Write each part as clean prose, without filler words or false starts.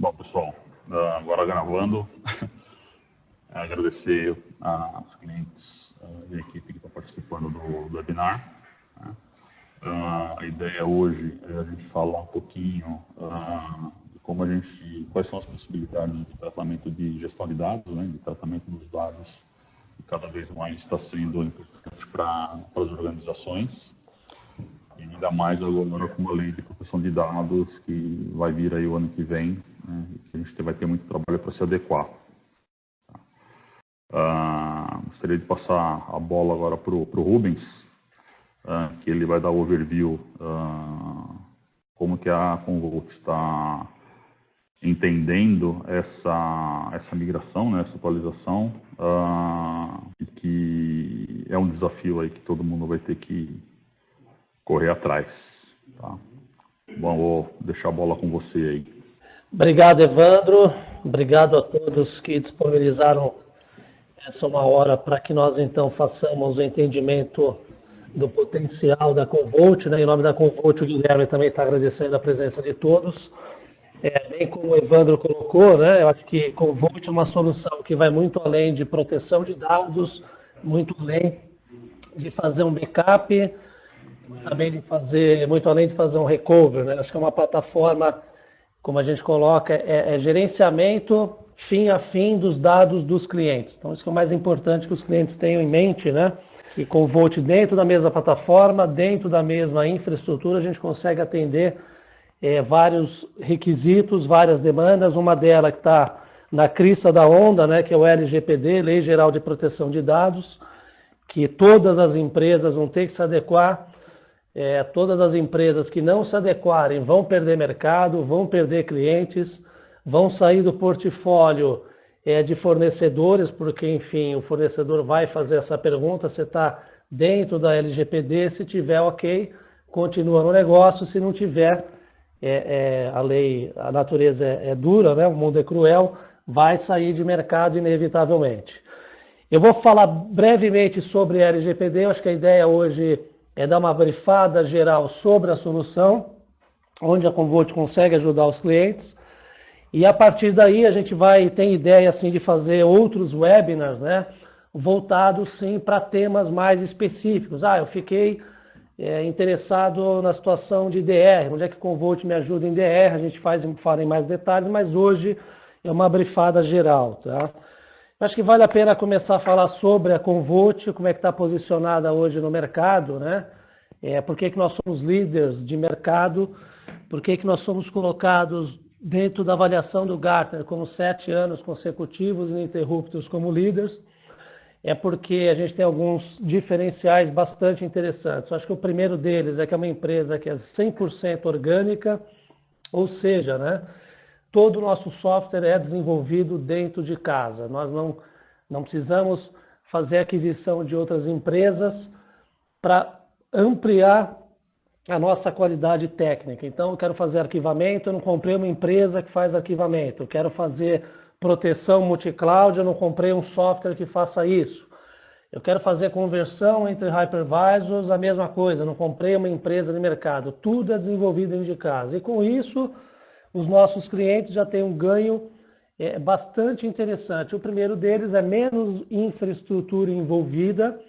Bom, pessoal, agora gravando, agradecer aos clientes e a equipe que está participando do webinar. Né? A ideia hoje é a gente falar um pouquinho de como quais são as possibilidades de tratamento de gestão de dados, né, de tratamento dos dados, que cada vez mais está sendo importante para as organizações. E ainda mais agora com a lei de proteção de dados que vai vir aí o ano que vem, né, que a gente vai ter muito trabalho para se adequar. Gostaria de passar a bola agora para o Rubens, que ele vai dar o overview como que a Convolt está entendendo essa migração, né, essa atualização, e que é um desafio aí que todo mundo vai ter que correr atrás. Tá? Bom, vou deixar a bola com você aí. Obrigado, Evandro. Obrigado a todos que disponibilizaram essa uma hora para que nós, então, façamos o entendimento do potencial da Convolt. Né? Em nome da Convolt, o Guilherme também está agradecendo a presença de todos. Bem como o Evandro colocou, né? Eu acho que Convolt é uma solução que vai muito além de proteção de dados, muito além de fazer um backup, muito além de fazer um recovery, né? Acho que é uma plataforma, como a gente coloca, gerenciamento fim a fim dos dados dos clientes. Então, isso que é o mais importante que os clientes tenham em mente, né? E com o Volt dentro da mesma plataforma, dentro da mesma infraestrutura, a gente consegue atender vários requisitos, várias demandas. Uma delas que está na crista da onda, né? Que é o LGPD, Lei Geral de Proteção de Dados, que todas as empresas vão ter que se adequar. Todas as empresas que não se adequarem vão perder mercado, vão perder clientes, vão sair do portfólio de fornecedores, porque, enfim, o fornecedor vai fazer essa pergunta, você está dentro da LGPD, se tiver ok, continua no negócio, se não tiver, a natureza é dura, né? O mundo é cruel, vai sair de mercado inevitavelmente. Eu vou falar brevemente sobre a LGPD, eu acho que a ideia hoje é dar uma brifada geral sobre a solução, onde a Convolt consegue ajudar os clientes. E a partir daí a gente tem ideia assim, de fazer outros webinars, né, voltados sim para temas mais específicos. Eu fiquei interessado na situação de DR, onde é que a Convolt me ajuda em DR, a gente fala em mais detalhes, mas hoje é uma brifada geral. Tá? Acho que vale a pena começar a falar sobre a Convolt, como é que está posicionada hoje no mercado, né? Por que nós somos líderes de mercado, por que nós somos colocados dentro da avaliação do Gartner como 7 anos consecutivos ininterruptos como líderes, porque a gente tem alguns diferenciais bastante interessantes. Acho que o primeiro deles é que é uma empresa que é 100% orgânica, ou seja, né? Todo o nosso software é desenvolvido dentro de casa. Nós não precisamos fazer aquisição de outras empresas para ampliar a nossa qualidade técnica. Então, eu quero fazer arquivamento, eu não comprei uma empresa que faz arquivamento. Eu quero fazer proteção multi-cloud, eu não comprei um software que faça isso. Eu quero fazer conversão entre hypervisors, a mesma coisa, eu não comprei uma empresa de mercado. Tudo é desenvolvido dentro de casa. E com isso, os nossos clientes já têm um ganho bastante interessante. O primeiro deles é menos infraestrutura envolvida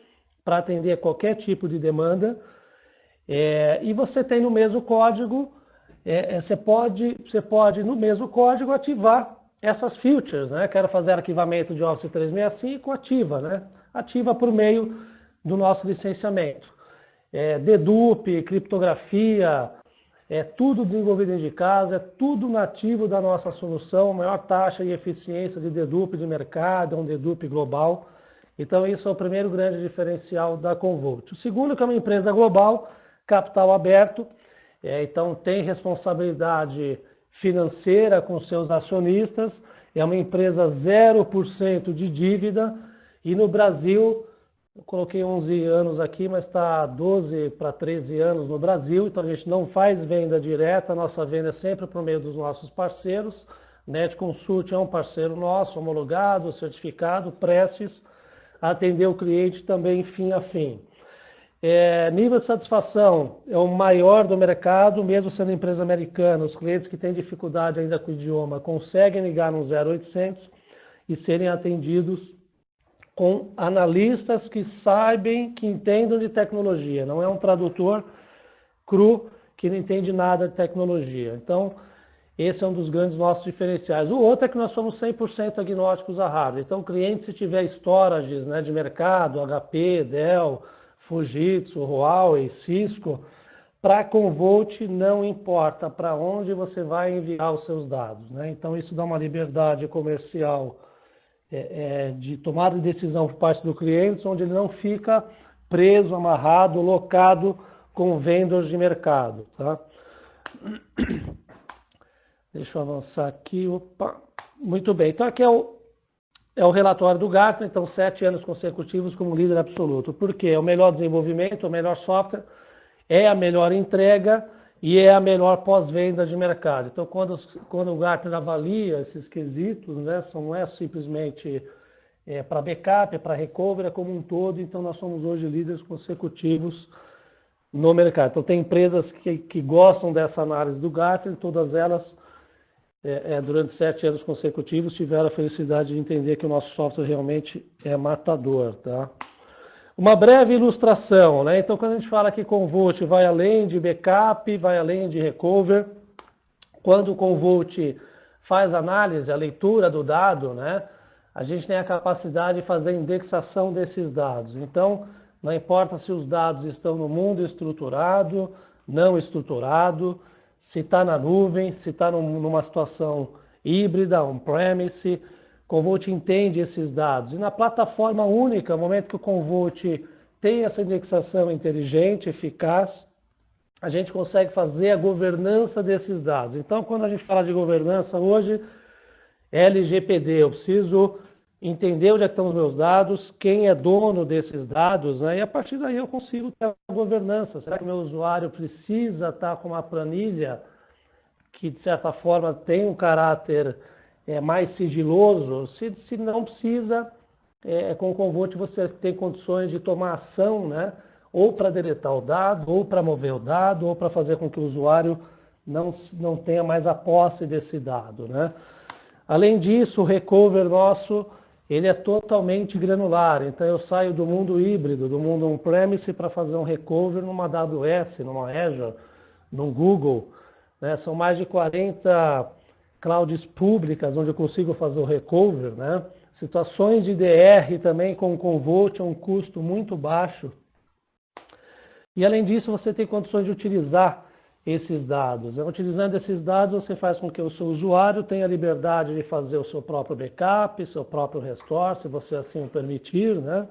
para atender qualquer tipo de demanda. E você tem no mesmo código, você pode no mesmo código ativar essas features. Né? Quero fazer arquivamento de Office 365, ativa. Né? Ativa por meio do nosso licenciamento. Dedupe, criptografia, tudo desenvolvido de casa, é tudo nativo da nossa solução, maior taxa e eficiência de dedupe de mercado, um dedupe global. Então, isso é o primeiro grande diferencial da Convolt. O segundo, que é uma empresa global, capital aberto, então tem responsabilidade financeira com seus acionistas, é uma empresa 0% de dívida, e no Brasil, eu coloquei 11 anos aqui, mas está 12 para 13 anos no Brasil, então a gente não faz venda direta, a nossa venda é sempre por meio dos nossos parceiros. NetConsult é um parceiro nosso, homologado, certificado, prestes a atender o cliente também fim a fim. Nível de satisfação é o maior do mercado, mesmo sendo empresa americana. Os clientes que têm dificuldade ainda com o idioma conseguem ligar no 0800 e serem atendidos com analistas que sabem, que entendam de tecnologia. Não é um tradutor cru que não entende nada de tecnologia. Então, esse é um dos grandes nossos diferenciais. O outro é que nós somos 100% agnósticos a hardware. Então, o cliente, se tiver storages, né, de mercado, HP, Dell, Fujitsu, Huawei, Cisco, para a Commvault não importa para onde você vai enviar os seus dados, né? Então, isso dá uma liberdade comercial de tomada de decisão por parte do cliente, onde ele não fica preso, amarrado, locado com vendors de mercado. Tá? Deixa eu avançar aqui. Opa. Muito bem. Então, aqui é o relatório do Gartner. Então, 7 anos consecutivos como líder absoluto. Por quê? É o melhor desenvolvimento, o melhor software, é a melhor entrega e é a melhor pós-venda de mercado. Então, quando o Gartner avalia esses quesitos, né, não é simplesmente para backup, é para recovery, é como um todo. Então, nós somos hoje líderes consecutivos no mercado. Então, tem empresas que gostam dessa análise do Gartner, todas elas, durante 7 anos consecutivos, tiveram a felicidade de entender que o nosso software realmente é matador. Tá? Uma breve ilustração, né? Então, quando a gente fala que Commvault vai além de backup, vai além de recover, quando o Commvault faz análise, a leitura do dado, né? A gente tem a capacidade de fazer indexação desses dados. Então, não importa se os dados estão no mundo estruturado, não estruturado, se está na nuvem, se está numa situação híbrida, on-premise, Commvault entende esses dados. E na plataforma única, no momento que o Commvault tem essa indexação inteligente, eficaz, a gente consegue fazer a governança desses dados. Então, quando a gente fala de governança hoje, LGPD, eu preciso entender onde estão os meus dados, quem é dono desses dados, né? E a partir daí eu consigo ter a governança. Será que o meu usuário precisa estar com uma planilha que, de certa forma, tem um caráter mais sigiloso? Se não precisa, com o Commvault você tem condições de tomar ação, né? Ou para deletar o dado, ou para mover o dado, ou para fazer com que o usuário não tenha mais a posse desse dado, né? Além disso, o recover nosso, ele é totalmente granular. Então, eu saio do mundo híbrido, do mundo on-premise, para fazer um recover numa AWS, numa Azure, num Google, né? São mais de 40 clouds públicas onde eu consigo fazer o recover, né? Situações de DR também com o Commvault a um custo muito baixo. E além disso, você tem condições de utilizar esses dados. Utilizando esses dados, você faz com que o seu usuário tenha a liberdade de fazer o seu próprio backup, seu próprio restore, se você assim o permitir, né?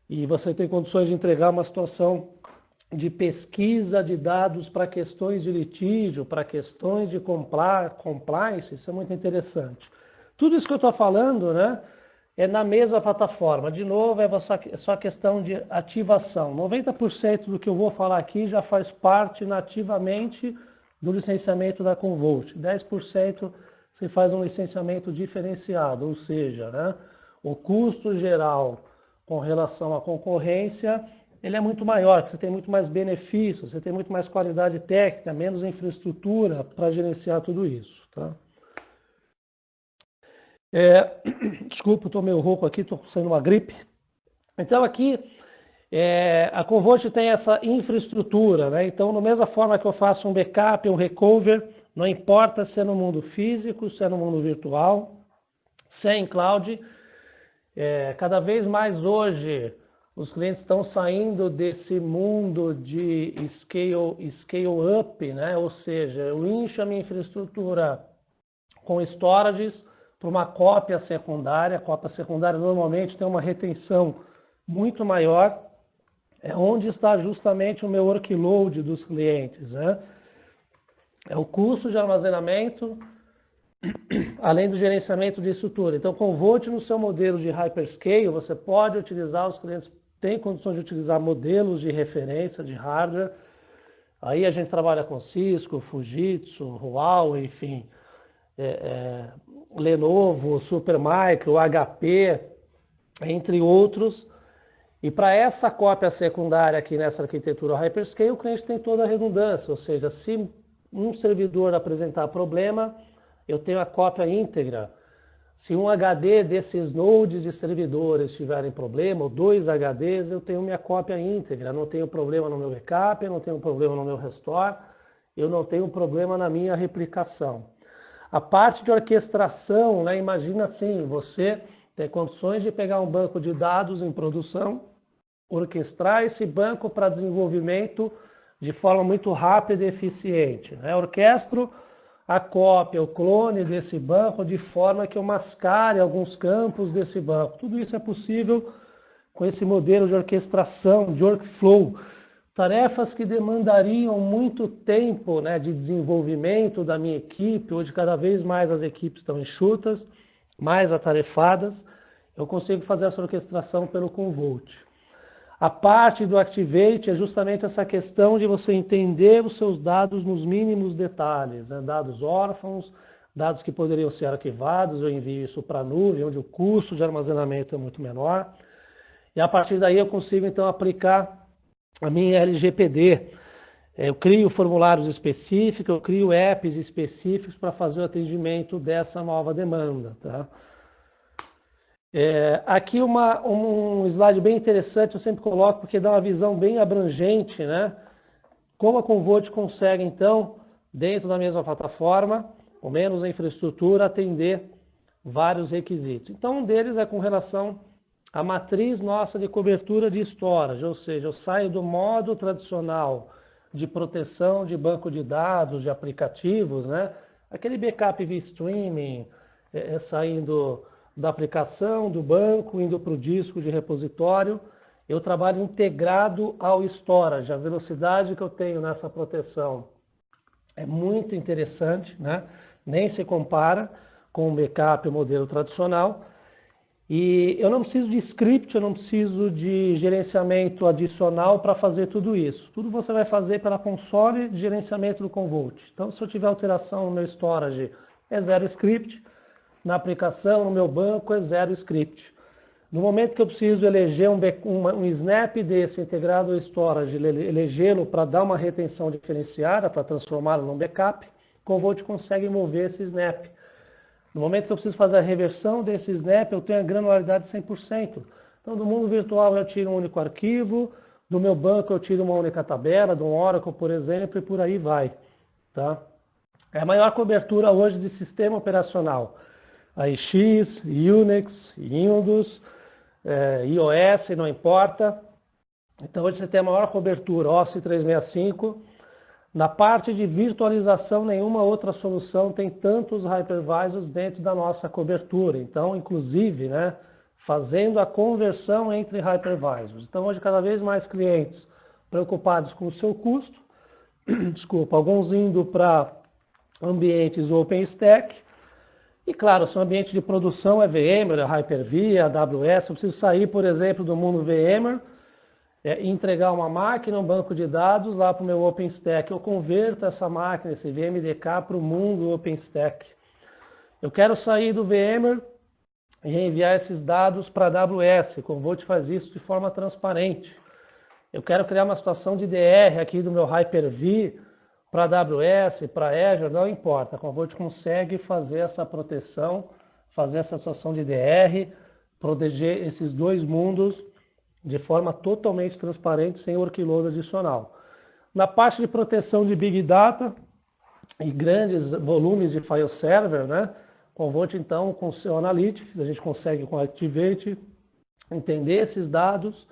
E você tem condições de entregar uma situação de pesquisa de dados para questões de litígio, para questões de compliance. Isso é muito interessante. Tudo isso que eu estou falando, né, é na mesma plataforma. De novo, é só questão de ativação. 90% do que eu vou falar aqui já faz parte nativamente do licenciamento da Commvault. 10% você faz um licenciamento diferenciado, ou seja, né, o custo geral com relação à concorrência, ele é muito maior, você tem muito mais benefícios, você tem muito mais qualidade técnica, menos infraestrutura para gerenciar tudo isso. Tá? Desculpa, estou meio rouco aqui, estou sendo uma gripe. Então aqui, a Commvault tem essa infraestrutura, né? Então, da mesma forma que eu faço um backup, um recover, não importa se é no mundo físico, se é no mundo virtual, se é em cloud, cada vez mais hoje os clientes estão saindo desse mundo de scale up, né? Ou seja, eu incho a minha infraestrutura com storages para uma cópia secundária. A cópia secundária normalmente tem uma retenção muito maior, é onde está justamente o meu workload dos clientes, né? É o custo de armazenamento, além do gerenciamento de estrutura. Então, Commvault no seu modelo de hyperscale, você pode utilizar, os clientes têm condições de utilizar modelos de referência de hardware. Aí a gente trabalha com Cisco, Fujitsu, Huawei, enfim, Lenovo, Supermicro, HP, entre outros. E para essa cópia secundária aqui nessa arquitetura Hyperscale, o cliente tem toda a redundância, ou seja, se um servidor apresentar problema, eu tenho a cópia íntegra. Se um HD desses nodes de servidores tiverem problema, ou 2 HDs, eu tenho minha cópia íntegra. Não tenho problema no meu backup, eu não tenho problema no meu restore, eu não tenho problema na minha replicação. A parte de orquestração, né, imagina assim, você tem condições de pegar um banco de dados em produção, orquestrar esse banco para desenvolvimento de forma muito rápida e eficiente, né? Orquestro a cópia, o clone desse banco de forma que eu mascare alguns campos desse banco. Tudo isso é possível com esse modelo de orquestração, de workflow. Tarefas que demandariam muito tempo, né, de desenvolvimento da minha equipe. Hoje cada vez mais as equipes estão enxutas, mais atarefadas. Eu consigo fazer essa orquestração pelo Commvault. A parte do Activate é justamente essa questão de você entender os seus dados nos mínimos detalhes, né? Dados órfãos, dados que poderiam ser arquivados, eu envio isso para a nuvem, onde o custo de armazenamento é muito menor. E a partir daí eu consigo então aplicar a minha LGPD. Eu crio formulários específicos, eu crio apps específicos para fazer o atendimento dessa nova demanda, tá? Aqui um slide bem interessante, eu sempre coloco porque dá uma visão bem abrangente, né? Como a Commvault consegue, então, dentro da mesma plataforma, com menos infraestrutura, atender vários requisitos. Então, um deles é com relação à matriz nossa de cobertura de storage, ou seja, eu saio do modo tradicional de proteção de banco de dados, de aplicativos, né? Aquele backup via streaming, saindo da aplicação, do banco, indo para o disco de repositório. Eu trabalho integrado ao storage. A velocidade que eu tenho nessa proteção é muito interessante, né? Nem se compara com o backup, o modelo tradicional. E eu não preciso de script, eu não preciso de gerenciamento adicional para fazer tudo isso. Tudo você vai fazer pela console de gerenciamento do Commvault. Então, se eu tiver alteração no meu storage, é 0 script. Na aplicação, no meu banco, é 0 script. No momento que eu preciso eleger um snap desse integrado ao storage, elegê-lo para dar uma retenção diferenciada, para transformá-lo num backup, o Commvault consegue mover esse snap. No momento que eu preciso fazer a reversão desse snap, eu tenho a granularidade de 100%. Então, do mundo virtual eu tiro um único arquivo, do meu banco eu tiro uma única tabela, do Oracle, por exemplo, e por aí vai. Tá? É a maior cobertura hoje de sistema operacional. AIX, Unix, Windows, iOS, não importa. Então hoje você tem a maior cobertura, Office 365. Na parte de virtualização, nenhuma outra solução tem tantos hypervisors dentro da nossa cobertura. Então, inclusive, né, fazendo a conversão entre hypervisors. Então hoje cada vez mais clientes preocupados com o seu custo, alguns indo para ambientes OpenStack. E claro, se o ambiente de produção é VMware, é Hyper-V, é AWS, eu preciso sair, por exemplo, do mundo VMware e entregar uma máquina, um banco de dados lá para o meu OpenStack. Eu converto essa máquina, esse VMDK, para o mundo OpenStack. Eu quero sair do VMware e enviar esses dados para a AWS. O Commvault faz isso de forma transparente. Eu quero criar uma situação de DR aqui do meu Hyper-V, para a AWS, para a Azure, não importa. A Commvault consegue fazer essa proteção, fazer essa situação de DR, proteger esses dois mundos de forma totalmente transparente, sem workload adicional. Na parte de proteção de Big Data e grandes volumes de file server, né? Commvault, então, com o seu Analytics, a gente consegue com o Activate entender esses dados,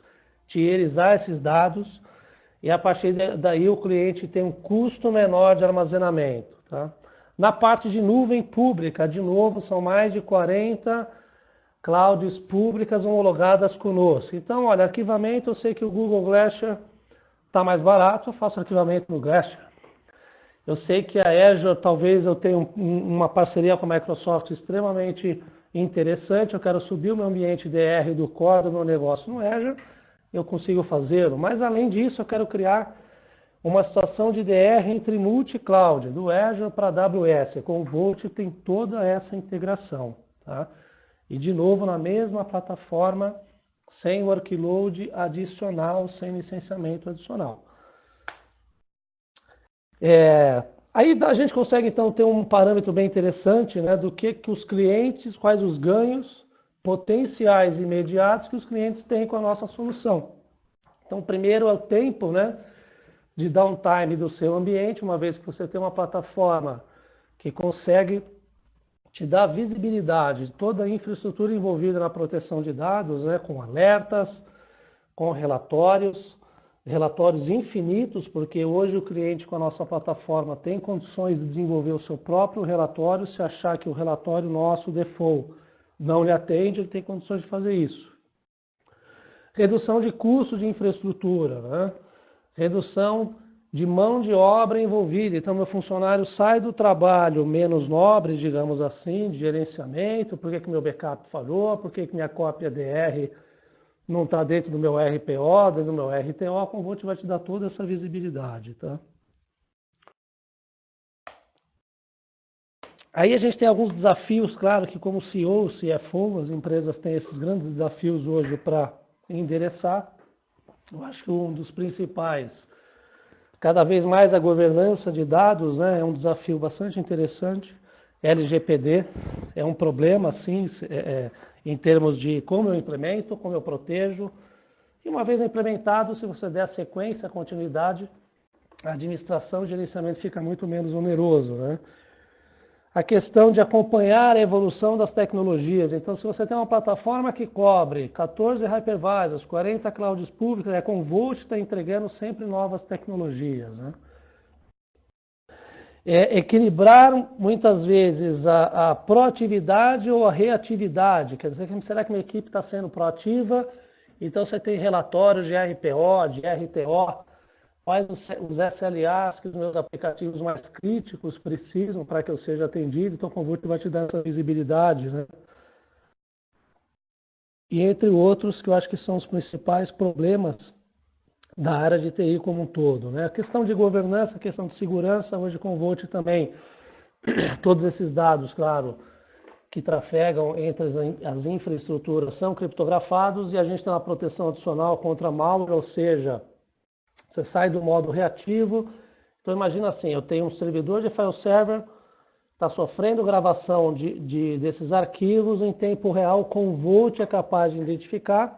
tierizar esses dados, e a partir daí o cliente tem um custo menor de armazenamento. Tá? Na parte de nuvem pública, de novo, são mais de 40 clouds públicas homologadas conosco. Então, olha, arquivamento, eu sei que o Google Glacier está mais barato, eu faço arquivamento no Glacier. Eu sei que a Azure, talvez eu tenha uma parceria com a Microsoft extremamente interessante, eu quero subir o meu ambiente DR do core do meu negócio no Azure, eu consigo fazê-lo. Mas, além disso, eu quero criar uma situação de DR entre multi-cloud, do Azure para a AWS. Com o Commvault tem toda essa integração. Tá? E, de novo, na mesma plataforma, sem workload adicional, sem licenciamento adicional. Aí a gente consegue então ter um parâmetro bem interessante, né, do que os clientes, quais os ganhos potenciais imediatos que os clientes têm com a nossa solução. Então, primeiro é o tempo, né, de downtime do seu ambiente, uma vez que você tem uma plataforma que consegue te dar visibilidade de toda a infraestrutura envolvida na proteção de dados, né, com alertas, com relatórios infinitos, porque hoje o cliente com a nossa plataforma tem condições de desenvolver o seu próprio relatório. Se achar que o relatório nosso default não lhe atende, ele tem condições de fazer isso. Redução de custo de infraestrutura, né? Redução de mão de obra envolvida. Então, meu funcionário sai do trabalho menos nobre, digamos assim, de gerenciamento. Por que meu backup falhou? Por que minha cópia DR não está dentro do meu RPO, dentro do meu RTO? A Commvault vai te dar toda essa visibilidade, tá? Aí a gente tem alguns desafios, claro, que como CEO, CFO, as empresas têm esses grandes desafios hoje para endereçar. Eu acho que um dos principais, cada vez mais a governança de dados, né, é um desafio bastante interessante. LGPD é um problema, assim, em termos de como eu implemento, como eu protejo. E uma vez implementado, se você der a sequência, a continuidade, a administração e gerenciamento fica muito menos oneroso, né? A questão de acompanhar a evolução das tecnologias. Então, se você tem uma plataforma que cobre 14 hypervisors, 40 clouds públicas, a Commvault está entregando sempre novas tecnologias, né? Equilibrar muitas vezes a proatividade ou a reatividade. Quer dizer, será que minha equipe está sendo proativa? Então você tem relatórios de RPO, de RTO, quais os SLAs que os meus aplicativos mais críticos precisam para que eu seja atendido. Então o Commvault vai te dar essa visibilidade, né? E entre outros que eu acho que são os principais problemas da área de TI como um todo, né? A questão de governança, a questão de segurança, hoje com o Commvault também, todos esses dados, claro, que trafegam entre as infraestruturas são criptografados e a gente tem uma proteção adicional contra malware, ou seja, você sai do modo reativo. Então imagina assim, eu tenho um servidor de file server, está sofrendo gravação desses arquivos em tempo real, o Commvault é capaz de identificar,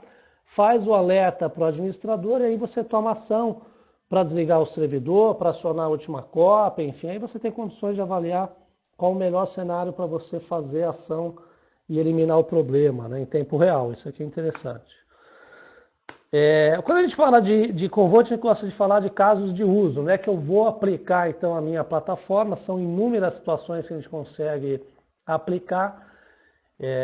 faz o alerta para o administrador e aí você toma ação para desligar o servidor, para acionar a última cópia, enfim, aí você tem condições de avaliar qual o melhor cenário para você fazer a ação e eliminar o problema, né, em tempo real. Isso aqui é interessante. Quando a gente fala de Commvault, a gente gosta de falar de casos de uso, né, que eu vou aplicar então a minha plataforma. São inúmeras situações que a gente consegue aplicar.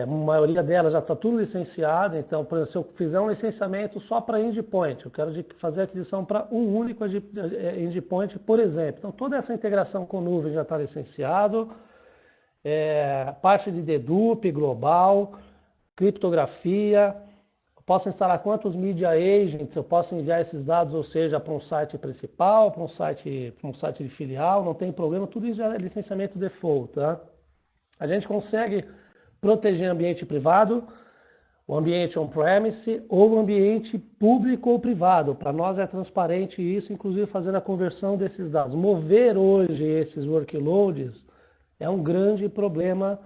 A maioria delas já está tudo licenciado. Então, por exemplo, se eu fizer um licenciamento só para endpoint, eu quero fazer aquisição para um único endpoint, por exemplo. Então, toda essa integração com nuvem já está licenciado. Parte de dedupe global, criptografia. Posso instalar quantos media agents, eu posso enviar esses dados, ou seja, para um site principal, para um site de filial, não tem problema, tudo isso é licenciamento default, tá? A gente consegue proteger ambiente privado, o ambiente on-premise ou o ambiente público ou privado. Para nós é transparente isso, inclusive fazendo a conversão desses dados. Mover hoje esses workloads é um grande problema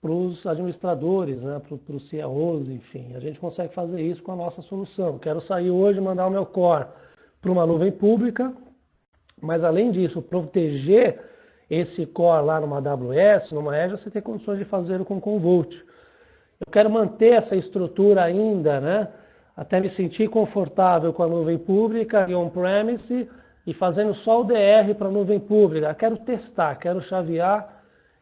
para os administradores, né, para os CIOs, enfim. A gente consegue fazer isso com a nossa solução. Quero sair hoje e mandar o meu core para uma nuvem pública, mas além disso, proteger esse core lá numa AWS, numa Azure, você tem condições de fazer com o Commvault. Eu quero manter essa estrutura ainda, né, até me sentir confortável com a nuvem pública e on-premise e fazendo só o DR para a nuvem pública. Eu quero testar, quero chavear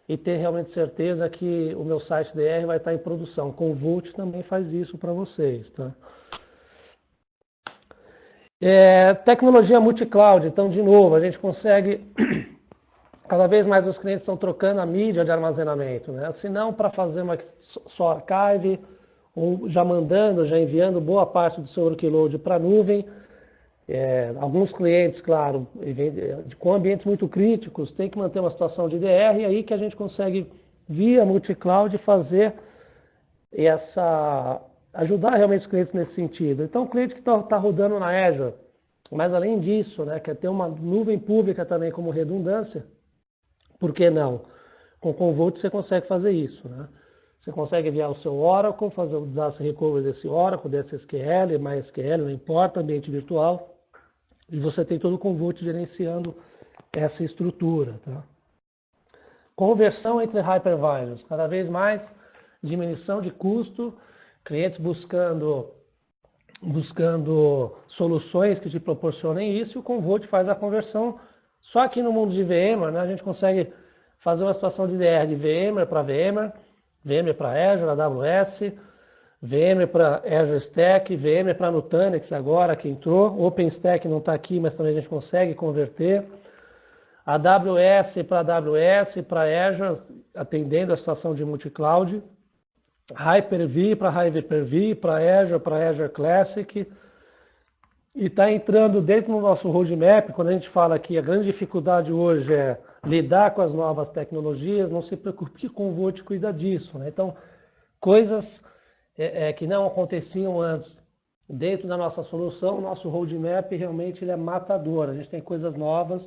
e ter realmente certeza que o meu site DR vai estar em produção. O Commvault também faz isso para vocês, tá? Tecnologia multi-cloud. Então, de novo, a gente consegue... Cada vez mais os clientes estão trocando a mídia de armazenamento, né? Se não para fazer uma só archive, ou já mandando, já enviando boa parte do seu workload para a nuvem. Alguns clientes, claro, com ambientes muito críticos, tem que manter uma situação de DR, e aí que a gente consegue, via multi-cloud, fazer ajudar realmente os clientes nesse sentido. Então, o cliente que está rodando na Azure, mas além disso, né, quer ter uma nuvem pública também como redundância, por que não? Com o Commvault você consegue fazer isso, né? Você consegue enviar o seu Oracle, fazer o disaster recovery desse Oracle, desse SQL, MySQL, não importa, ambiente virtual, e você tem todo o Commvault gerenciando essa estrutura, tá? Conversão entre hypervisors, cada vez mais diminuição de custo, clientes buscando soluções que te proporcionem isso, e o Commvault faz a conversão. Só que no mundo de VMware, né, a gente consegue fazer uma situação de DR de VMware para VMware para Azure, AWS, VMware para Azure Stack, VMware para Nutanix agora que entrou, OpenStack não está aqui, mas também a gente consegue converter, AWS para Azure, atendendo a situação de multi-cloud, Hyper-V para Hyper-V, para Azure Classic, e está entrando dentro do nosso roadmap, quando a gente fala que a grande dificuldade hoje é lidar com as novas tecnologias, não se preocupe que o Commvault cuida disso, né? Então, coisas que não aconteciam antes dentro da nossa solução, o nosso roadmap realmente ele é matador. A gente tem coisas novas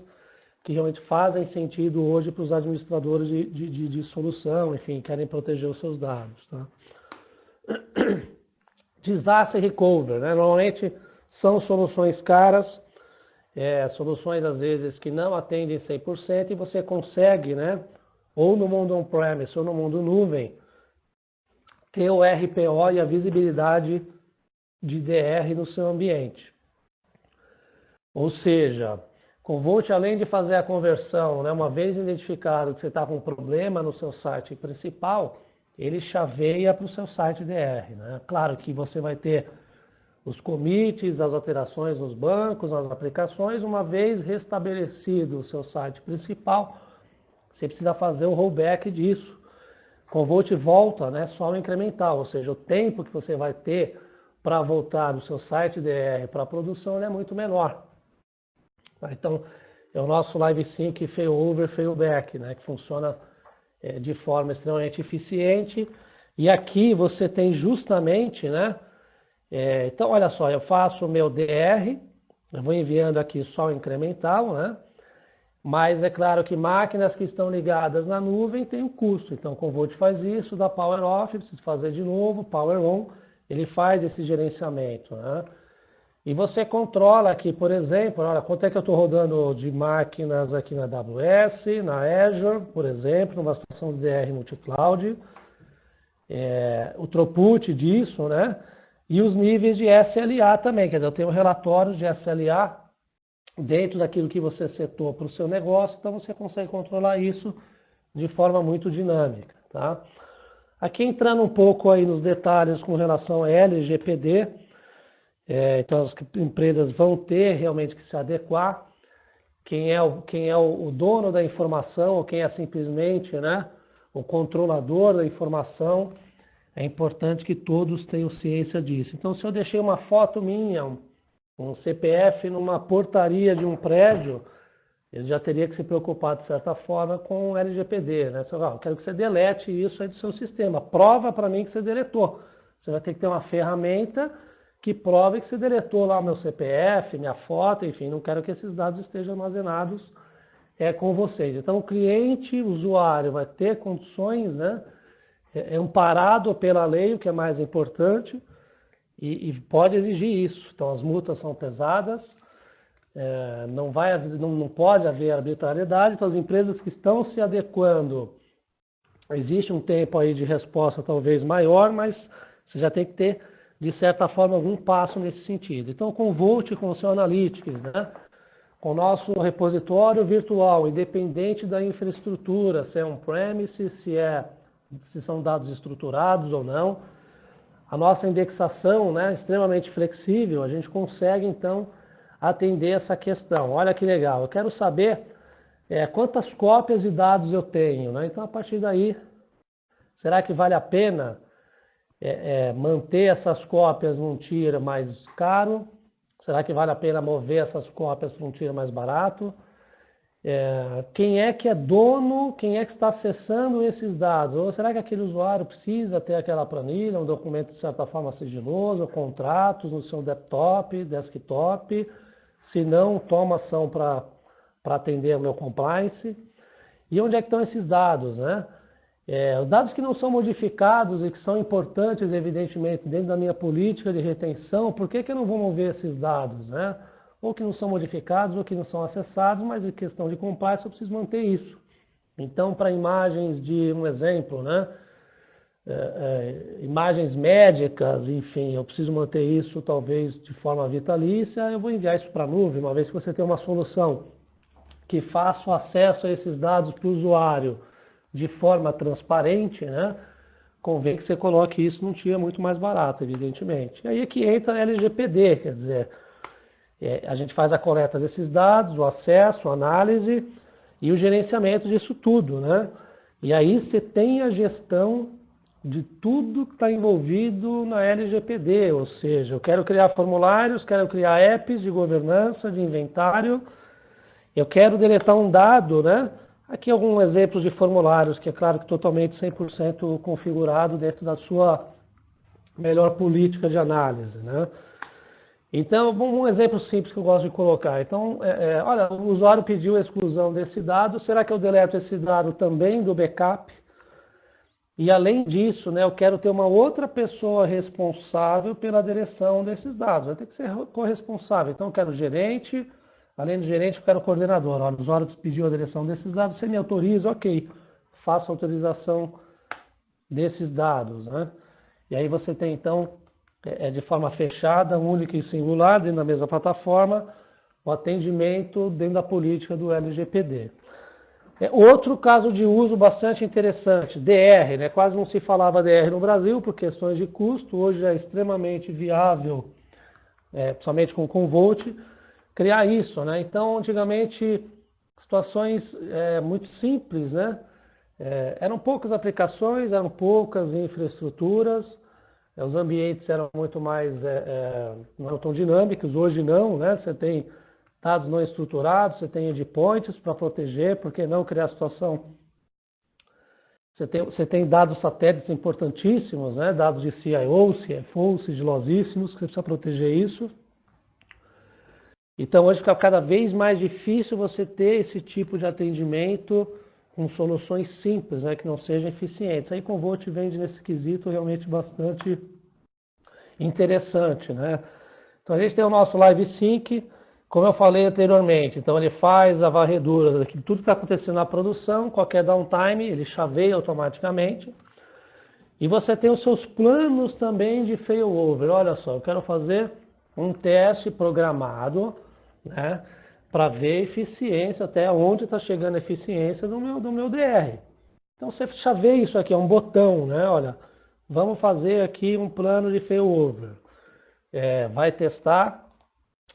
que realmente fazem sentido hoje para os administradores de solução, enfim, querem proteger os seus dados, tá? Disaster Recovery, né? Normalmente são soluções caras, soluções às vezes que não atendem 100% e você consegue, né, ou no mundo on-premise ou no mundo nuvem, ter o RPO e a visibilidade de DR no seu ambiente. Ou seja, Commvault, além de fazer a conversão, né, uma vez identificado que você está com um problema no seu site principal, ele chaveia para o seu site DR, né? Claro que você vai ter os commits, as alterações nos bancos, nas aplicações, uma vez restabelecido o seu site principal, você precisa fazer o rollback disso. Commvault volta, né, só no incremental, ou seja, o tempo que você vai ter para voltar do seu site DR para a produção é muito menor. Então, é o nosso Live Sync Failover, Failback, né, que funciona de forma extremamente eficiente. E aqui você tem justamente, né, então, olha só, eu faço o meu DR, eu vou enviando aqui só o incremental, né? Mas é claro que máquinas que estão ligadas na nuvem têm um custo. Então, o Commvault faz isso, dá Power Off, preciso fazer de novo, Power On, ele faz esse gerenciamento, né? E você controla aqui, por exemplo, olha, quanto é que eu estou rodando de máquinas aqui na AWS, na Azure, por exemplo, numa situação de DR multi-cloud, o throughput disso, né? E os níveis de SLA também, quer dizer, eu tenho relatórios de SLA dentro daquilo que você setou para o seu negócio, então você consegue controlar isso de forma muito dinâmica, tá? Aqui entrando um pouco aí nos detalhes com relação a LGPD, então as empresas vão ter realmente que se adequar, quem é o dono da informação, ou quem é simplesmente, né, o controlador da informação, é importante que todos tenham ciência disso. Então, se eu deixei uma foto minha, um CPF numa portaria de um prédio, ele já teria que se preocupar, de certa forma, com o LGPD, né? Eu quero que você delete isso aí do seu sistema. Prova para mim que você deletou. Você vai ter que ter uma ferramenta que prove que você deletou lá o meu CPF, minha foto, enfim, não quero que esses dados estejam armazenados com vocês. Então, o cliente, o usuário, vai ter condições, né? Amparado pela lei, o que é mais importante, e pode exigir isso. Então, as multas são pesadas, não pode haver arbitrariedade, então as empresas que estão se adequando, existe um tempo aí de resposta talvez maior, mas você já tem que ter, de certa forma, algum passo nesse sentido. Então, com o Commvault, com o seu Analytics, né? Com o nosso repositório virtual, independente da infraestrutura, se é on-premise, se são dados estruturados ou não. A nossa indexação, né, extremamente flexível, a gente consegue, então, atender essa questão. Olha que legal, eu quero saber quantas cópias de dados eu tenho, né? Então, a partir daí, será que vale a pena manter essas cópias num tier mais caro? Será que vale a pena mover essas cópias para um tier mais barato? Quem é que é dono, quem é que está acessando esses dados? Ou será que aquele usuário precisa ter aquela planilha, um documento de certa forma sigiloso, contratos no seu desktop, se não, toma ação para atender o meu compliance. E onde é que estão esses dados, né? Os dados que não são modificados e que são importantes, evidentemente, dentro da minha política de retenção, por que eu não vou mover esses dados, né? Ou que não são modificados, ou que não são acessados, mas em questão de compliance eu preciso manter isso. Então, para imagens de, um exemplo, né? Imagens médicas, enfim, eu preciso manter isso talvez de forma vitalícia, eu vou enviar isso para a nuvem, uma vez que você tem uma solução que faça o acesso a esses dados para o usuário de forma transparente, né? Convém que você coloque isso num tier muito mais barato, evidentemente. E aí é que entra a LGPD, quer dizer, a gente faz a coleta desses dados, o acesso, a análise e o gerenciamento disso tudo, né? E aí você tem a gestão de tudo que está envolvido na LGPD, ou seja, eu quero criar formulários, quero criar apps de governança, de inventário, eu quero deletar um dado, né? Aqui alguns exemplos de formulários, que é claro que totalmente 100% configurado dentro da sua melhor política de análise, né? Então, um exemplo simples que eu gosto de colocar. Então, olha, o usuário pediu a exclusão desse dado, será que eu deleto esse dado também do backup? E além disso, né, eu quero ter uma outra pessoa responsável pela direção desses dados. Vai ter que ser corresponsável. Então, eu quero o gerente, além do gerente, eu quero o coordenador. Olha, o usuário pediu a direção desses dados, você me autoriza, ok, faça a autorização desses dados, né? E aí você tem, então, de forma fechada, única e singular, dentro da mesma plataforma, o atendimento dentro da política do LGPD. Outro caso de uso bastante interessante, DR, né? Quase não se falava DR no Brasil por questões de custo, hoje é extremamente viável, principalmente com o Commvault, criar isso, né? Então, antigamente, situações muito simples, né? Eram poucas aplicações, eram poucas infraestruturas, os ambientes eram muito mais, não eram tão dinâmicos, hoje não, né? Você tem dados não estruturados, você tem endpoints para proteger, por que não criar a situação? Você tem dados satélites importantíssimos, né? Dados de CIO, CFO, sigilosíssimos, que você precisa proteger isso. Então hoje fica cada vez mais difícil você ter esse tipo de atendimento com soluções simples, né, que não sejam eficientes. Aí Commvault vende nesse quesito realmente bastante interessante, né? Então a gente tem o nosso Live Sync, como eu falei anteriormente, então ele faz a varredura de tudo que está acontecendo na produção, qualquer downtime, ele chaveia automaticamente. E você tem os seus planos também de failover. Olha só, eu quero fazer um teste programado, né, para ver eficiência, até onde está chegando a eficiência do meu DR. Então você chaveia isso aqui, é um botão, né? Olha, vamos fazer aqui um plano de failover. Vai testar,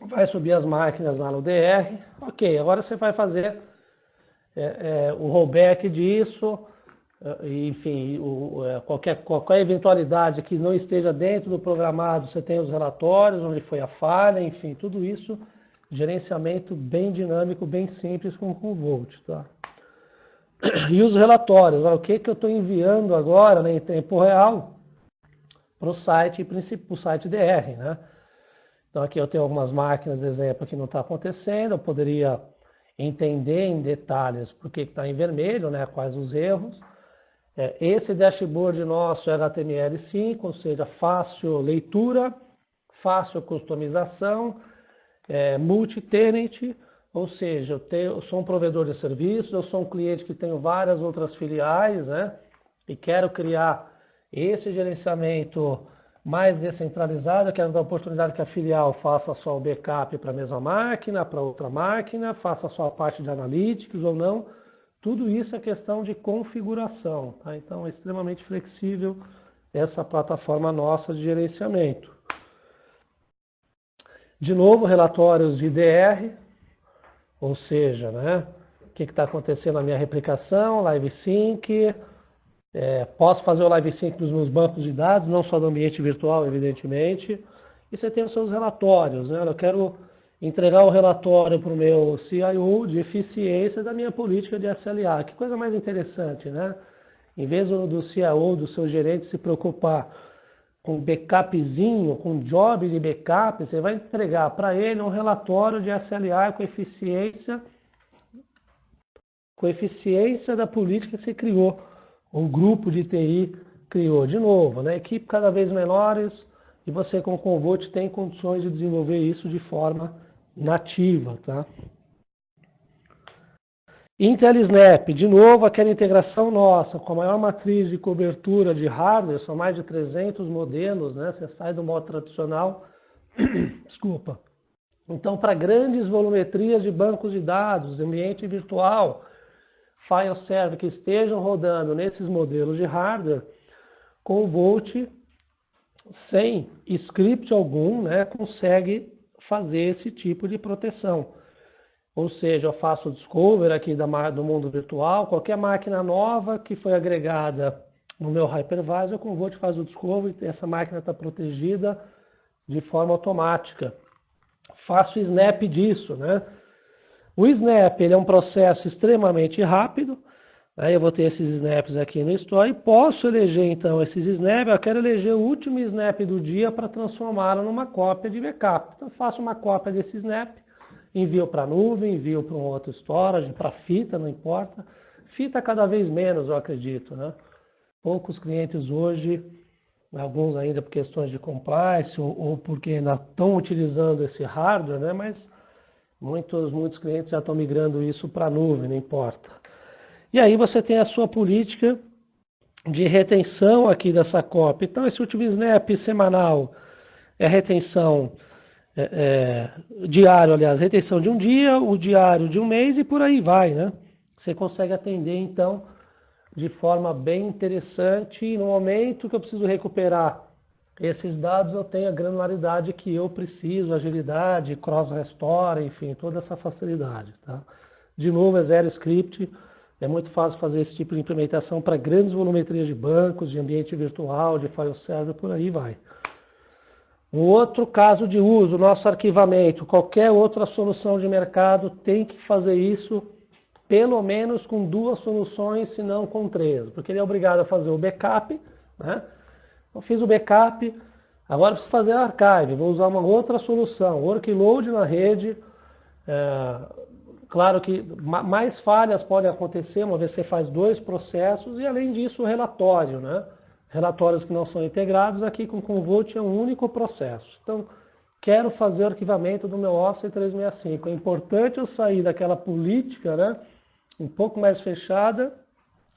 vai subir as máquinas lá no DR. Ok, agora você vai fazer o rollback disso, enfim, qualquer eventualidade que não esteja dentro do programado, você tem os relatórios, onde foi a falha, enfim, tudo isso, gerenciamento bem dinâmico, bem simples com o Commvault, tá? E os relatórios, o que eu estou enviando agora, né, em tempo real para o site DR, né? Então aqui eu tenho algumas máquinas, exemplo, que não está acontecendo, eu poderia entender em detalhes por que está em vermelho, né, quais os erros. Esse dashboard nosso é HTML5, ou seja, fácil leitura, fácil customização, multi-tenant, ou seja, eu sou um provedor de serviços, eu sou um cliente que tenho várias outras filiais, né, e quero criar esse gerenciamento mais descentralizado, eu quero dar a oportunidade que a filial faça só o backup para a mesma máquina, para outra máquina, faça só a parte de analytics ou não. Tudo isso é questão de configuração, tá? Então é extremamente flexível essa plataforma nossa de gerenciamento. De novo, relatórios de DR, ou seja, né, o que está acontecendo na minha replicação, Live Sync, posso fazer o Live Sync dos meus bancos de dados, não só do ambiente virtual, evidentemente, e você tem os seus relatórios, né? Eu quero entregar o relatório para o meu CIO de eficiência da minha política de SLA. Que coisa mais interessante, né? Em vez do CIO, do seu gerente, se preocupar com backupzinho, com job de backup, você vai entregar para ele um relatório de SLA com eficiência da política que você criou, o grupo de TI criou. De novo, né? Equipe cada vez menores e você com o Commvault tem condições de desenvolver isso de forma nativa, tá? Intel Snap, de novo aquela integração nossa, com a maior matriz de cobertura de hardware, são mais de 300 modelos, né? Você sai do modo tradicional, desculpa. Então, para grandes volumetrias de bancos de dados, ambiente virtual, file server que estejam rodando nesses modelos de hardware, Commvault, sem script algum, né, consegue fazer esse tipo de proteção. Ou seja, eu faço o discover aqui do mundo virtual, qualquer máquina nova que foi agregada no meu hypervisor, o Commvault faz o discover e essa máquina está protegida de forma automática. Faço o snap disso, né? O snap ele é um processo extremamente rápido. Aí eu vou ter esses snaps aqui no Store e posso eleger então esses snaps. Eu quero eleger o último snap do dia para transformá-lo numa cópia de backup. Então faço uma cópia desse snap, envio para a nuvem, envio para um outro storage, para fita, não importa. Fita cada vez menos, eu acredito, né? Poucos clientes hoje, alguns ainda por questões de compliance ou porque ainda estão utilizando esse hardware, né? Mas muitos clientes já estão migrando isso para a nuvem, não importa. E aí você tem a sua política de retenção aqui dessa cópia. Então esse último snap semanal é retenção diário, aliás, retenção de um dia, o diário de um mês e por aí vai, né? Você consegue atender então de forma bem interessante e no momento que eu preciso recuperar esses dados eu tenho a granularidade que eu preciso, agilidade, cross-restore, enfim, toda essa facilidade, tá? De novo, é zero script. É muito fácil fazer esse tipo de implementação para grandes volumetrias de bancos, de ambiente virtual, de file server, por aí vai. Um outro caso de uso, nosso arquivamento. Qualquer outra solução de mercado tem que fazer isso pelo menos com 2 soluções, se não com 3. Porque ele é obrigado a fazer o backup, né? Eu fiz o backup, agora preciso fazer a archive. Vou usar uma outra solução, workload na rede. Claro que mais falhas podem acontecer, uma vez que você faz 2 processos, e além disso o relatório, né? Relatórios que não são integrados, aqui com o Commvault é um único processo. Então, quero fazer o arquivamento do meu Office 365. É importante eu sair daquela política, né? Um pouco mais fechada,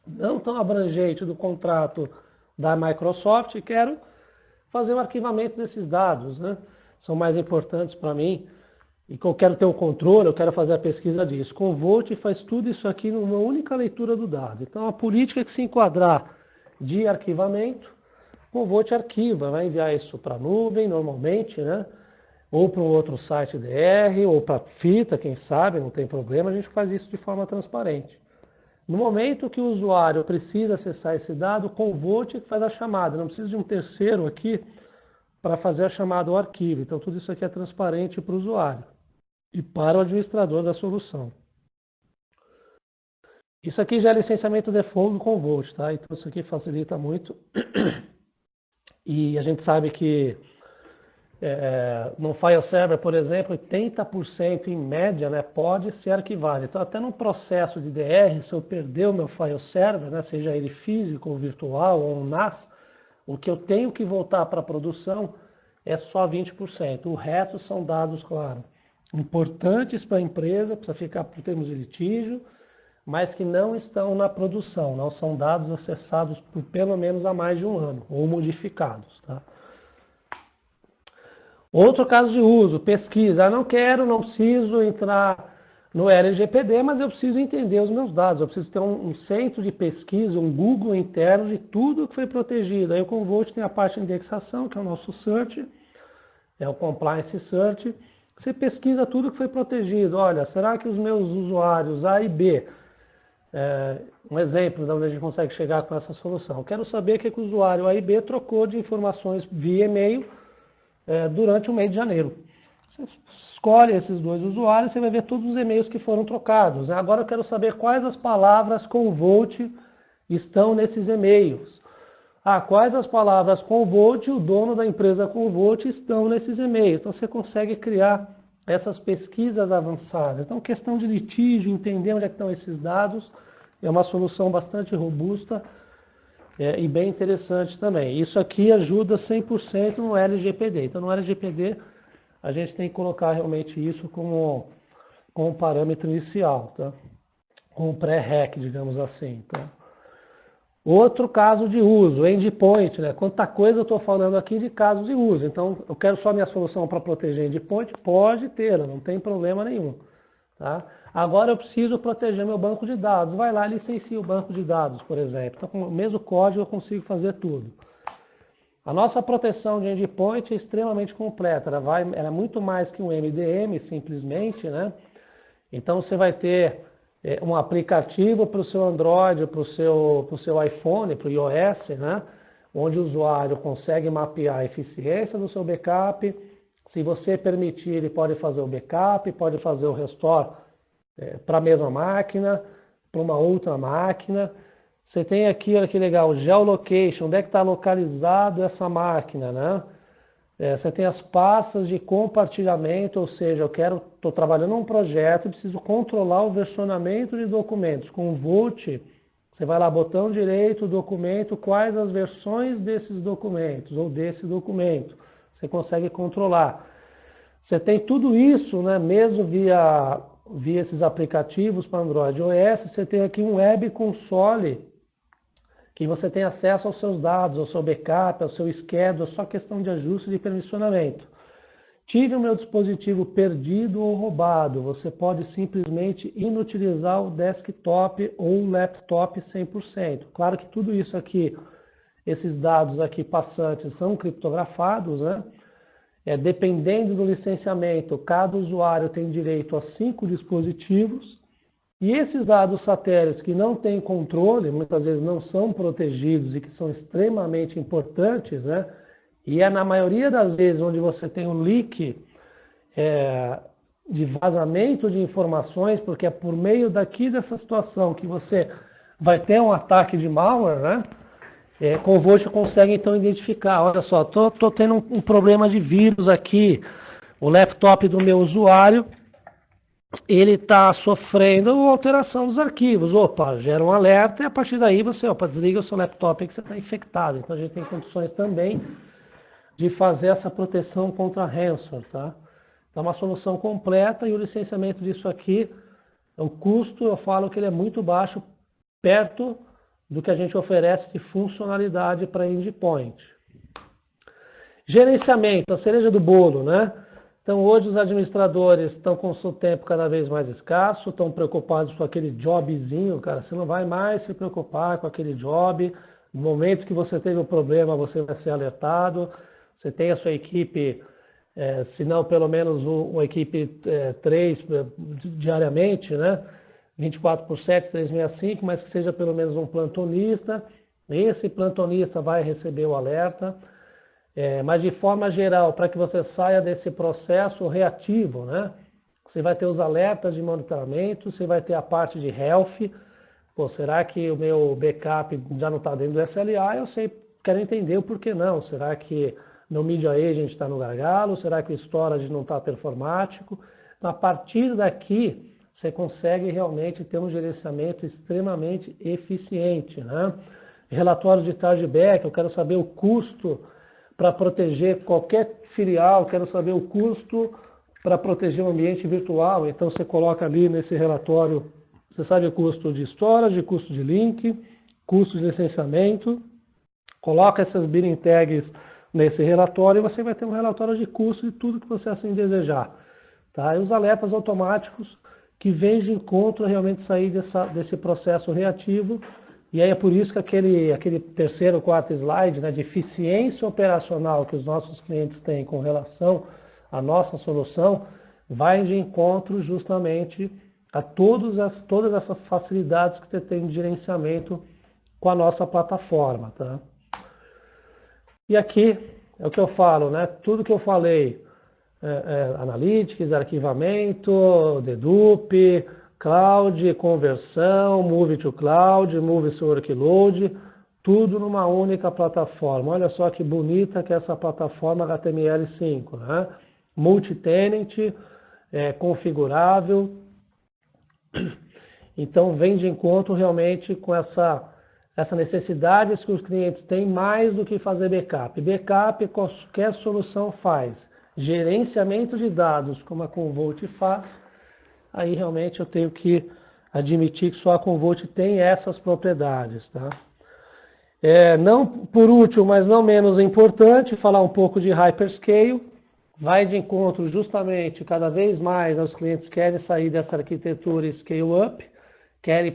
não tão abrangente do contrato da Microsoft, e quero fazer o arquivamento desses dados, né? São mais importantes para mim. E que eu quero ter o controle, eu quero fazer a pesquisa disso. Commvault faz tudo isso aqui numa única leitura do dado. Então, a política que se enquadrar de arquivamento, Commvault arquiva, vai enviar isso para a nuvem, normalmente, né? Ou para um outro site DR, ou para fita, quem sabe, não tem problema, a gente faz isso de forma transparente. No momento que o usuário precisa acessar esse dado, o Commvault faz a chamada, não precisa de um terceiro aqui para fazer a chamada ao arquivo. Então, tudo isso aqui é transparente para o usuário e para o administrador da solução. Isso aqui já é licenciamento default do Commvault, tá? Então isso aqui facilita muito. E a gente sabe que no file server, por exemplo, 80% em média, né, pode ser arquivado. Então até no processo de DR, se eu perder o meu file server, né, seja ele físico ou virtual ou um NAS, o que eu tenho que voltar para a produção é só 20%. O resto são dados, claro, importantes para a empresa, precisa ficar por termos de litígio, mas que não estão na produção, não são dados acessados por pelo menos há mais de um ano, ou modificados. Tá? Outro caso de uso, pesquisa. Não preciso entrar no LGPD, mas eu preciso entender os meus dados, eu preciso ter um centro de pesquisa, um Google interno de tudo que foi protegido. Aí o Commvault tem a parte de indexação, que é o nosso search, é o compliance search. Você pesquisa tudo que foi protegido. Olha, será que os meus usuários A e B, um exemplo de onde a gente consegue chegar com essa solução. Eu quero saber o que o usuário A e B trocou de informações via e-mail durante o mês de janeiro. Você escolhe esses dois usuários, você vai ver todos os e-mails que foram trocados, né? Agora eu quero saber quais as palavras Convolt estão nesses e-mails. Quais as palavras Convolt, o dono da empresa Convolt, estão nesses e-mails. Então você consegue criar essas pesquisas avançadas. Então, questão de litígio, entender onde é que estão esses dados, é uma solução bastante robusta e bem interessante também. Isso aqui ajuda 100% no LGPD. Então, no LGPD, a gente tem que colocar realmente isso como um parâmetro inicial, tá? Com um pré-REC, digamos assim. Tá? Outro caso de uso, endpoint, né? Quanta coisa eu estou falando aqui de casos de uso. Então, eu quero só minha solução para proteger endpoint? Pode ter, não tem problema nenhum. Tá? Agora eu preciso proteger meu banco de dados. Vai lá e licencia o banco de dados, por exemplo. Então, com o mesmo código eu consigo fazer tudo. A nossa proteção de endpoint é extremamente completa. Ela é muito mais que um MDM, simplesmente, né? Então, você vai ter um aplicativo para o seu Android, para o seu iPhone, para o iOS, né? Onde o usuário consegue mapear a eficiência do seu backup. Se você permitir, ele pode fazer o backup, pode fazer o restore para a mesma máquina, para uma outra máquina. Você tem aqui, olha que legal, geolocation, onde é que está localizado essa máquina, né? Você tem as pastas de compartilhamento, ou seja, estou trabalhando num projeto e preciso controlar o versionamento de documentos. Com o Volt, você vai lá, botão direito, documento, quais as versões desses documentos, ou desse documento. Você consegue controlar. Você tem tudo isso, né, mesmo via esses aplicativos para Android e iOS, você tem aqui um Web Console, que você tem acesso aos seus dados, ao seu backup, ao seu schedule, só questão de ajuste de permissionamento. Tive o meu dispositivo perdido ou roubado, você pode simplesmente inutilizar o desktop ou o laptop 100%. Claro que tudo isso aqui, esses dados aqui passantes são criptografados, né? Dependendo do licenciamento, cada usuário tem direito a 5 dispositivos. E esses dados satélites que não têm controle, muitas vezes não são protegidos e que são extremamente importantes, né? E é na maioria das vezes onde você tem um leak de vazamento de informações, porque é por meio dessa situação que você vai ter um ataque de malware, né? Convolt consegue então identificar, olha só, estou tendo um problema de vírus aqui, o laptop do meu usuário, ele está sofrendo alteração dos arquivos. Opa, gera um alerta e a partir daí você, desliga o seu laptop que você está infectado. Então a gente tem condições também de fazer essa proteção contra ransomware, tá? Então é uma solução completa e o licenciamento disso aqui, o custo, eu falo que ele é muito baixo, perto do que a gente oferece de funcionalidade para endpoint. Gerenciamento, a cereja do bolo, né? Então, hoje os administradores estão com o seu tempo cada vez mais escasso, estão preocupados com aquele jobzinho, cara. Você não vai mais se preocupar com aquele job. No momento que você teve um problema, você vai ser alertado. Você tem a sua equipe, se não pelo menos uma equipe 3 diariamente, né? 24/7, 365, mas que seja pelo menos um plantonista. Esse plantonista vai receber o alerta. Mas de forma geral, para que você saia desse processo reativo, né? Você vai ter os alertas de monitoramento, você vai ter a parte de health. Pô, será que o meu backup já não está dentro do SLA? Quero entender o porquê não. Será que meu Media Agent está no gargalo? Será que o storage não está performático? Então, a partir daqui, você consegue realmente ter um gerenciamento extremamente eficiente, né? Relatório de chargeback, eu quero saber o custo para proteger qualquer filial, quero saber o custo para proteger o ambiente virtual. Então você coloca ali nesse relatório, você sabe o custo de storage, custo de link, custo de licenciamento, coloca essas billing tags nesse relatório e você vai ter um relatório de custo de tudo que você assim desejar. Tá? E os alertas automáticos que vêm de encontro a realmente sair desse processo reativo. E aí é por isso que aquele terceiro, quarto slide, né, de eficiência operacional que os nossos clientes têm com relação à nossa solução, vai de encontro justamente a todas essas facilidades que você tem de gerenciamento com a nossa plataforma. Tá? E aqui é o que eu falo, né? Tudo que eu falei Analytics, arquivamento, dedupe, cloud, conversão, move to cloud, move to workload, tudo numa única plataforma. Olha só que bonita que é essa plataforma HTML5, né? Multi-tenant, configurável. Então vem de encontro realmente com essa necessidade que os clientes têm mais do que fazer backup. Backup qualquer solução faz. Gerenciamento de dados, como a Commvault faz, aí realmente eu tenho que admitir que só a Commvault tem essas propriedades. Tá? Não por último, mas não menos importante, falar um pouco de Hyperscale. Vai de encontro justamente, cada vez mais, os clientes querem sair dessa arquitetura scale-up, querem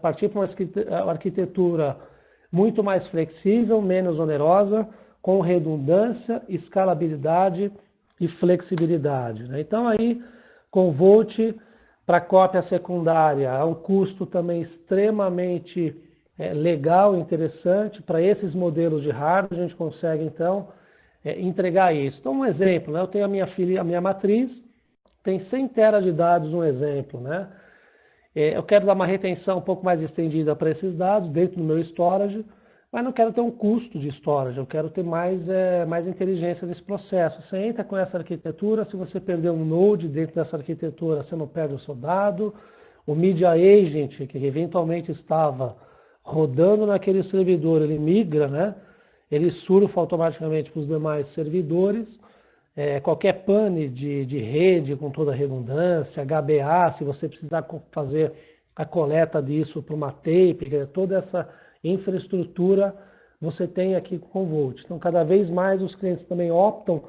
partir para uma arquitetura muito mais flexível, menos onerosa, com redundância, escalabilidade e flexibilidade. Né? Então aí, Commvault para cópia secundária é um custo também extremamente legal e interessante. Para esses modelos de hardware a gente consegue então entregar isso. Então um exemplo, né? Eu tenho a minha matriz, tem 100 teras de dados, um exemplo. Né? Eu quero dar uma retenção um pouco mais estendida para esses dados dentro do meu storage, mas não quero ter um custo de storage, eu quero ter mais inteligência nesse processo. Você entra com essa arquitetura, se você perder um node dentro dessa arquitetura, você não perde o seu dado. O Media Agent, que eventualmente estava rodando naquele servidor, ele migra, né? Ele surfa automaticamente para os demais servidores. Qualquer pane de rede com toda a redundância, HBA, se você precisar fazer a coleta disso para uma tape, toda essa infraestrutura você tem aqui com o Commvault. Então, cada vez mais os clientes também optam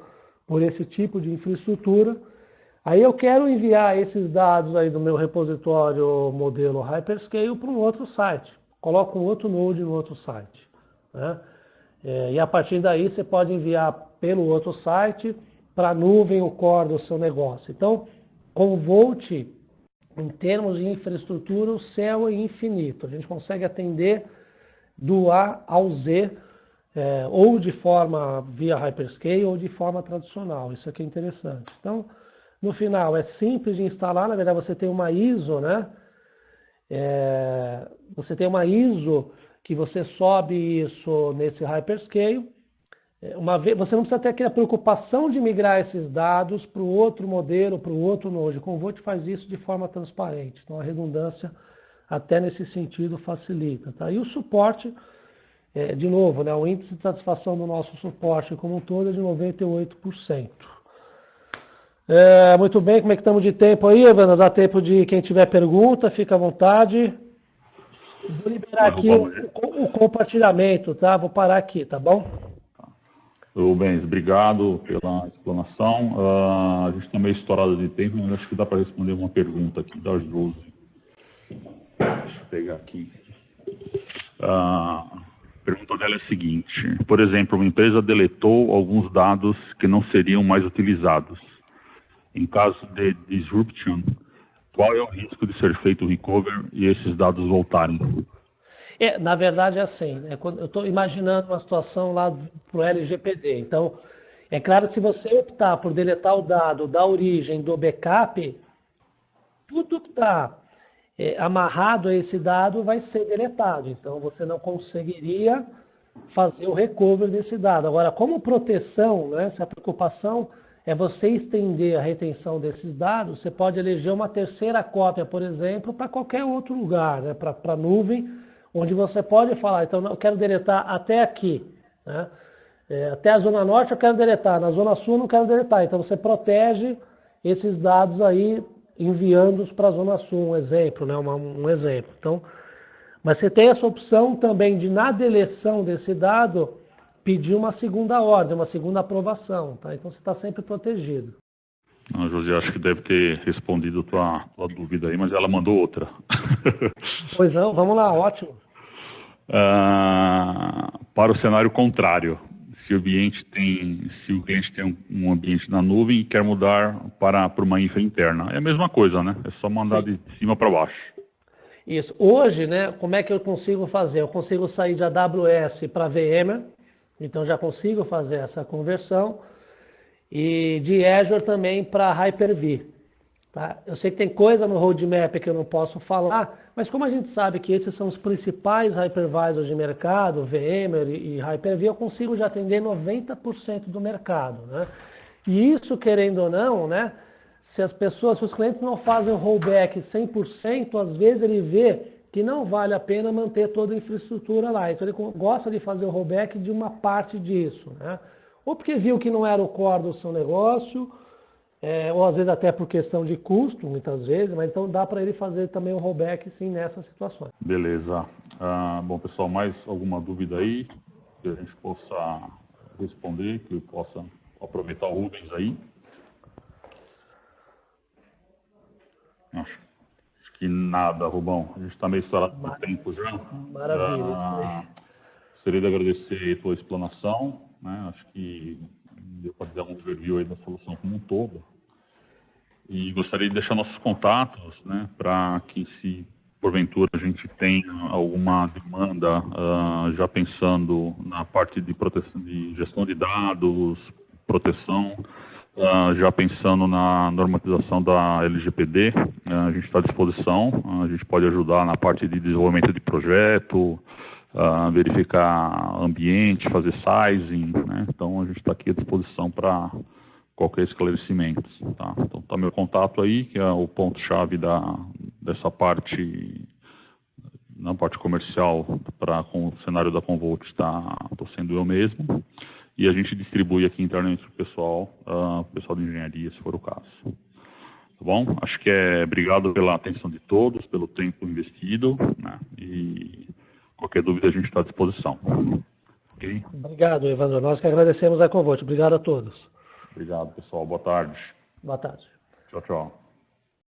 por esse tipo de infraestrutura. Aí eu quero enviar esses dados aí do meu repositório modelo Hyperscale para um outro site. Coloco um outro node no outro site. Né? E a partir daí você pode enviar pelo outro site para a nuvem o core do seu negócio. Então, Commvault, em termos de infraestrutura, o céu é infinito. A gente consegue atender do A ao Z, ou de forma via Hyperscale ou de forma tradicional. Isso aqui é interessante. Então, no final, é simples de instalar. Na verdade, você tem uma ISO, né? Você tem uma ISO que você sobe isso nesse Hyperscale. Você não precisa ter aquela preocupação de migrar esses dados para o outro modelo, para o outro node. O Commvault faz isso de forma transparente. Então, a redundância, até nesse sentido, facilita. Tá? E o suporte, de novo, né, o índice de satisfação do nosso suporte como um todo é de 98%. Muito bem, como é que estamos de tempo aí, Evandro? Dá tempo de quem tiver pergunta, fica à vontade. Vou liberar aqui o compartilhamento, tá? Vou parar aqui, tá bom? Rubens, obrigado pela explanação. A gente está meio estourado de tempo, mas acho que dá para responder uma pergunta aqui da Josi. Deixa eu pegar aqui. A pergunta dela é a seguinte: por exemplo, uma empresa deletou alguns dados que não seriam mais utilizados. Em caso de disruption, qual é o risco de ser feito o recover e esses dados voltarem? Na verdade é assim, né? Eu estou imaginando uma situação lá para o LGPD. Então, é claro que se você optar por deletar o dado da origem do backup, tudo que está amarrado a esse dado vai ser deletado. Então, você não conseguiria fazer o recover desse dado. Agora, como proteção, né, se a preocupação é você estender a retenção desses dados, você pode eleger uma terceira cópia, por exemplo, para qualquer outro lugar, né, para a nuvem, onde você pode falar, então eu quero deletar até aqui, né? Até a Zona Norte eu quero deletar, na Zona Sul eu não quero deletar. Então você protege esses dados aí, enviando-os para a Zona Sul, um exemplo, né? Um exemplo. Então, mas você tem essa opção também de, na deleção desse dado, pedir uma segunda ordem, uma segunda aprovação, tá? Então você está sempre protegido. José, acho que deve ter respondido a tua dúvida aí, mas ela mandou outra. Pois não, vamos lá, ótimo. Para o cenário contrário, se o cliente tem um ambiente na nuvem e quer mudar para uma infra interna, é a mesma coisa, né? É só mandar de cima para baixo. Isso. Hoje, né, como é que eu consigo fazer? Eu consigo sair de AWS para VMware, então já consigo fazer essa conversão. e de Azure também para Hyper-V. Tá? Eu sei que tem coisa no roadmap que eu não posso falar, mas como a gente sabe que esses são os principais hypervisors de mercado, VMware e Hyper-V, eu consigo já atender 90% do mercado, né? E isso, querendo ou não, né? Se os clientes não fazem o rollback 100%, às vezes ele vê que não vale a pena manter toda a infraestrutura lá. Então ele gosta de fazer o rollback de uma parte disso, né? Ou porque viu que não era o core do seu negócio, ou às vezes até por questão de custo, muitas vezes, mas então dá para ele fazer também o rollback sim nessas situações. Beleza. Bom, pessoal, mais alguma dúvida aí que a gente possa responder, que eu possa aproveitar o Rubens aí? Acho que nada, Rubão. A gente está meio estourado por tempo já. Maravilha. Gostaria de agradecer a tua explanação, né? Acho que deu para dar um overview aí da solução como um todo. E gostaria de deixar nossos contatos, né, para que, se porventura a gente tenha alguma demanda, já pensando na parte de proteção, de gestão de dados, proteção, já pensando na normatização da LGPD, a gente está à disposição, a gente pode ajudar na parte de desenvolvimento de projeto, verificar ambiente, fazer sizing, né? Então a gente está aqui à disposição para qualquer esclarecimento, tá? Então tá meu contato aí, que é o ponto-chave dessa parte, na parte comercial, com o cenário da Commvault, estou sendo eu mesmo, e a gente distribui aqui internamente para o pessoal de engenharia, se for o caso. Tá bom? Acho que obrigado pela atenção de todos, pelo tempo investido, né? E qualquer dúvida a gente está à disposição. Ok? Obrigado, Evandro. Nós que agradecemos a Commvault. Obrigado a todos. Obrigado, pessoal. Boa tarde. Boa tarde. Tchau, tchau.